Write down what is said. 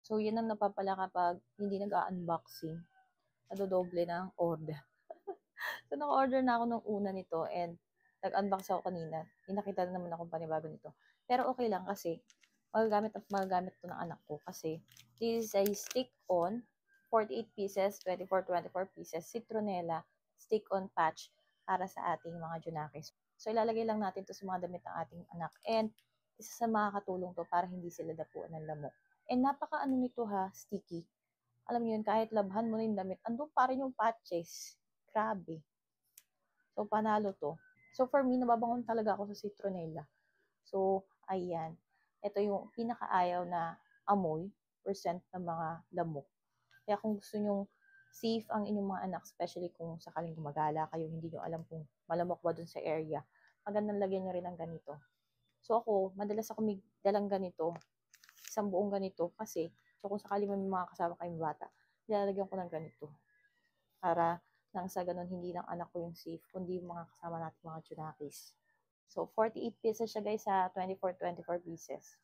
So, yan ang napapala kapag hindi nag-unboxing. Nadodoble na ang order. So, naka-order na ako nung una nito and nag-unbox ako kanina. May nakita na naman akong panibago nito. Pero okay lang kasi magagamit at magagamit to ng anak ko kasi this is a stick-on 48 pieces, 24 pieces, citronella, stick-on patch para sa ating mga junakis. So, ilalagay lang natin to sa mga damit ng ating anak. And isa sa makakatulong to para hindi sila dapuan ng lamok. And napaka-ano nito ha, sticky. Alam niyo yun, kahit labhan mo na yung damit, andun pa rin yung patches. Grabe. So, panalo to. So, for me, nababangon talaga ako sa citronella. So, ayan. Ito yung pinakaayaw na amoy, percent ng mga lamok. Kaya kung gusto nyong safe ang inyong mga anak, especially kung sakaling gumagala kayo, hindi nyo alam kung malamok ba dun sa area, magandang lagyan nyo rin ng ganito. So, ako, madalas ako may dalang ganito, isang buong ganito, kasi, so kung sakali may mga kasama kayong bata, nilalagyan ko ng ganito. Para nang sa ganun, hindi lang anak ko yung safe, kundi yung mga kasama natin mga junakis. So, 48 pieces siya guys sa 24 pieces.